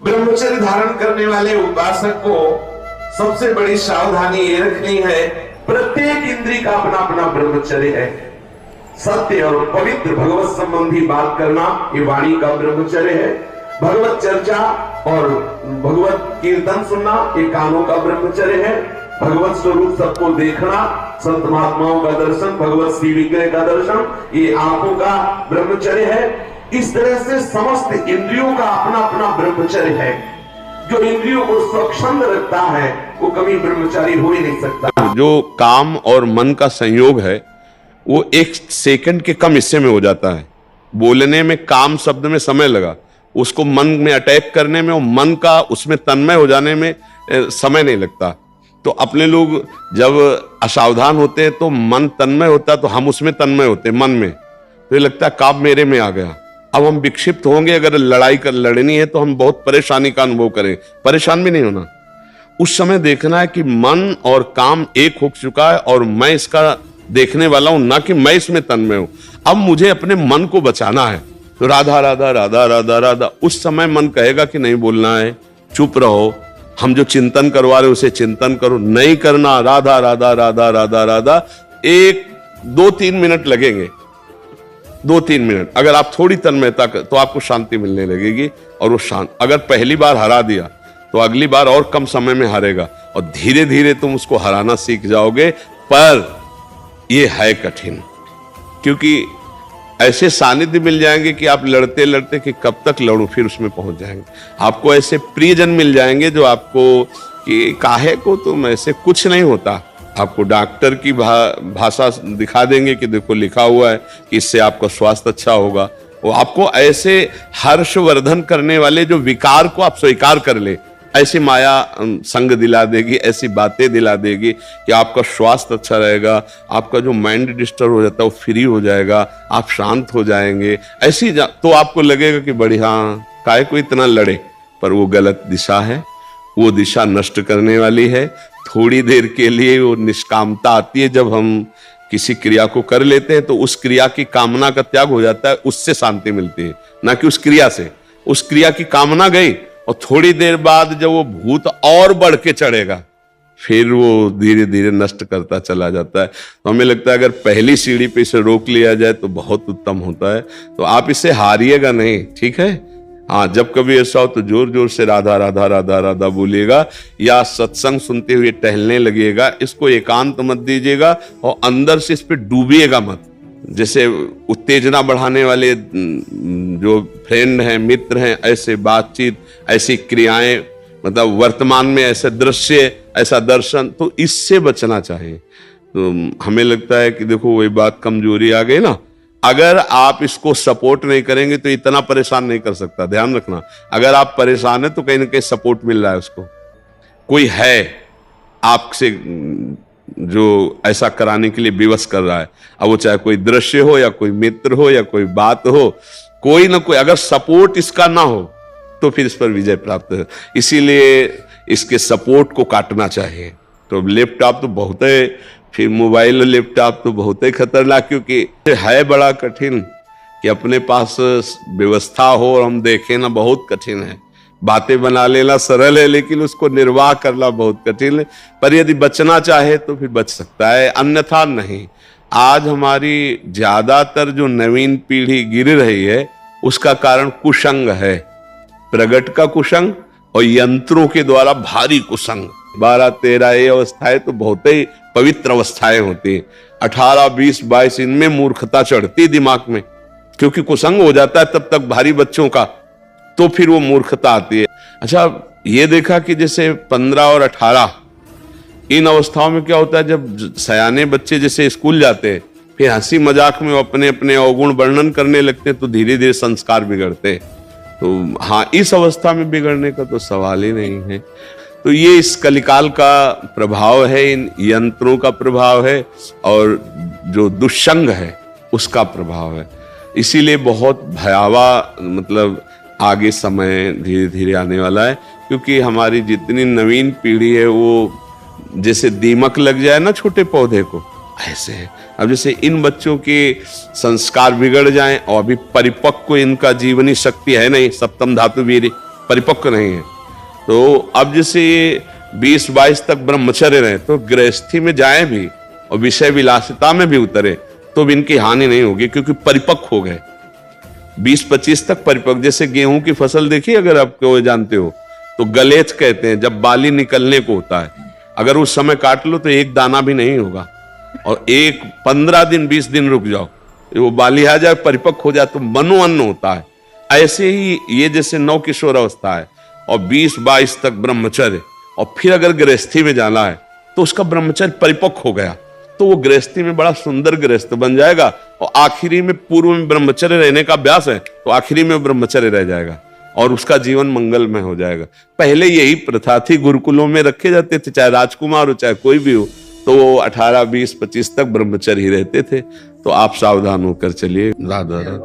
ब्रह्मचर्य धारण करने वाले उपासक को सबसे बड़ी सावधानी ये रखनी है, प्रत्येक इंद्रिय का अपना अपना ब्रह्मचर्य है। सत्य और पवित्र भगवत संबंधी बात करना ये वाणी का ब्रह्मचर्य है। भगवत चर्चा और भगवत कीर्तन सुनना ये कानों का ब्रह्मचर्य है। भगवत स्वरूप सबको देखना, संत महात्माओं का दर्शन, भगवत श्री विग्रह का दर्शन, ये आंखों का ब्रह्मचर्य है। इस तरह से समस्त इंद्रियों का अपना अपना ब्रह्मचर्य है। जो इंद्रियों को स्वच्छंद रखता है वो कभी ब्रह्मचारी हो ही नहीं सकता। जो काम और मन का संयोग है वो 1 सेकंड के कम हिस्से में हो जाता है। बोलने में काम शब्द में समय लगा, उसको मन में अटैक करने में और मन का उसमें तन्मय हो जाने में समय नहीं लगता। तो अपने लोग जब असावधान होते हैं तो मन तन्मय होता है, तो हम उसमें तन्मय होते हैं मन में, तो ये लगता है काम मेरे में आ गया। अब हम विक्षिप्त होंगे, अगर लड़नी है तो हम बहुत परेशानी का अनुभव करें। परेशान भी नहीं होना, उस समय देखना है कि मन और काम एक हो चुका है और मैं इसका देखने वाला हूं, ना कि मैं इसमें तन्मय हूं। अब मुझे अपने मन को बचाना है, तो राधा राधा राधा राधा राधा। उस समय मन कहेगा कि नहीं बोलना है, चुप रहो, हम जो चिंतन करवा रहे उसे चिंतन करो, नहीं करना, राधा राधा राधा राधा राधा। 1-2-3 मिनट लगेंगे, 2-3 मिनट। अगर आप थोड़ी तन्मयता तो आपको शांति मिलने लगेगी और वो शांत। अगर पहली बार हरा दिया तो अगली बार और कम समय में हारेगा और धीरे धीरे तुम उसको हराना सीख जाओगे। पर ये है कठिन, क्योंकि ऐसे सानिध्य मिल जाएंगे कि आप लड़ते लड़ते कि कब तक लड़ूं, फिर उसमें पहुंच जाएंगे। आपको ऐसे प्रियजन मिल जाएंगे जो आपको कि काहे को तुम ऐसे, कुछ नहीं होता। आपको डॉक्टर की भाषा दिखा देंगे कि देखो लिखा हुआ है कि इससे आपका स्वास्थ्य अच्छा होगा। वो आपको ऐसे हर्षवर्धन करने वाले जो विकार को आप स्वीकार कर ले, ऐसी माया संग दिला देगी, ऐसी बातें दिला देगी कि आपका स्वास्थ्य अच्छा रहेगा, आपका जो माइंड डिस्टर्ब हो जाता है वो फ्री हो जाएगा, आप शांत हो जाएंगे। ऐसी तो आपको लगेगा कि बढ़िया, काहे को इतना लड़े। पर वो गलत दिशा है, वो दिशा नष्ट करने वाली है। थोड़ी देर के लिए वो निष्कामता आती है, जब हम किसी क्रिया को कर लेते हैं तो उस क्रिया की कामना का त्याग हो जाता है, उससे शांति मिलती है, ना कि उस क्रिया से। उस क्रिया की कामना गई और थोड़ी देर बाद जब वो भूत और बढ़ के चढ़ेगा, फिर वो धीरे धीरे नष्ट करता चला जाता है। तो हमें लगता है अगर पहली सीढ़ी पे इसे रोक लिया जाए तो बहुत उत्तम होता है। तो आप इसे हारिएगा नहीं, ठीक है। हाँ, जब कभी ऐसा हो तो जोर जोर से राधा राधा राधा राधा बोलिएगा, या सत्संग सुनते हुए टहलने लगिएगा। इसको एकांत मत दीजिएगा और अंदर से इस पे डूबिएगा मत। जैसे उत्तेजना बढ़ाने वाले जो फ्रेंड हैं, मित्र हैं, ऐसे बातचीत, ऐसी क्रियाएं, मतलब वर्तमान में ऐसे दृश्य, ऐसा दर्शन, तो इससे बचना चाहिए। तो हमें लगता है कि देखो वही बात, कमजोरी आ गई ना। अगर आप इसको सपोर्ट नहीं करेंगे तो इतना परेशान नहीं कर सकता। ध्यान रखना, अगर आप परेशान है तो कहीं ना कहीं सपोर्ट मिल रहा है उसको, कोई है आपसे जो ऐसा कराने के लिए विवश कर रहा है। अब वो चाहे कोई दृश्य हो या कोई मित्र हो या कोई बात हो, कोई ना कोई, अगर सपोर्ट इसका ना हो तो फिर इस पर विजय प्राप्त है। इसीलिए इसके सपोर्ट को काटना चाहिए। तो लैपटॉप तो बहुत है, फिर मोबाइल और लैपटॉप तो बहुत ही खतरनाक, क्योंकि है बड़ा कठिन कि अपने पास व्यवस्था हो और हम देखें ना, बहुत कठिन है। बातें बना लेना सरल है, लेकिन उसको निर्वाह करना बहुत कठिन है। पर यदि बचना चाहे तो फिर बच सकता है, अन्यथा नहीं। आज हमारी ज्यादातर जो नवीन पीढ़ी गिर रही है उसका कारण कुसंग है, प्रगट का कुसंग और यंत्रों के द्वारा भारी कुसंग। 12-13 ये अवस्थाएं तो बहुत ही पवित्र अवस्थाएं होती हैं। 18, 20, 22 इनमें मूर्खता चढ़ती दिमाग में, क्योंकि कुसंग हो जाता है तब तक भारी बच्चों का, तो फिर वो मूर्खता आती है। अच्छा, ये देखा कि जैसे 15 और 18 इन अवस्थाओं में क्या होता है, जब सयाने बच्चे जैसे स्कूल जाते हैं, फिर हंसी मजाक में अपने अपने अवगुण वर्णन करने लगते हैं, तो धीरे धीरे संस्कार बिगड़ते हैं। तो हाँ, इस अवस्था में बिगड़ने का तो सवाल ही नहीं है। तो ये इस कलिकाल का प्रभाव है, इन यंत्रों का प्रभाव है और जो दुष्संग है उसका प्रभाव है। इसीलिए बहुत भयावह, मतलब आगे समय धीरे धीरे आने वाला है, क्योंकि हमारी जितनी नवीन पीढ़ी है वो जैसे दीमक लग जाए ना छोटे पौधे को, ऐसे है। अब जैसे इन बच्चों के संस्कार बिगड़ जाएं और अभी परिपक्व इनका जीवनी शक्ति है नहीं, सप्तम धातु वीर्य परिपक्व नहीं है। तो अब जैसे 20-22 तक ब्रह्मचर्य रहे तो गृहस्थी में जाए भी और विषय विलासिता में भी उतरे तो भी इनकी हानि नहीं होगी, क्योंकि परिपक्व हो गए। 20-25 तक परिपक्व, जैसे गेहूं की फसल देखी अगर आप जानते हो तो गलेच कहते हैं, जब बाली निकलने को होता है, अगर उस समय काट लो तो एक दाना भी नहीं होगा, और 15 दिन 20 दिन रुक जाओ, वो बाली आ जाए परिपक्व हो जाए तो मनोअन्न होता है। ऐसे ही ये जैसे नव किशोर अवस्था है और 20-22 तक ब्रह्मचर्य, और फिर अगर गृहस्थी में जाना है तो उसका ब्रह्मचर्य परिपक्व हो गया तो वो गृहस्थी में बड़ा सुंदर गृहस्थ बन जाएगा, और आखिरी में पूर्व में ब्रह्मचर्य रहने का अभ्यास है तो आखिरी में ब्रह्मचर्य रह जाएगा और उसका जीवन मंगलमय हो जाएगा। पहले यही प्रथा थी, गुरुकुलों में रखे जाते थे, चाहे राजकुमार हो चाहे कोई भी हो, तो वो 18, 20, 25 तक ब्रह्मचर्य ही रहते थे। तो आप सावधान होकर चलिए। राधा राधा।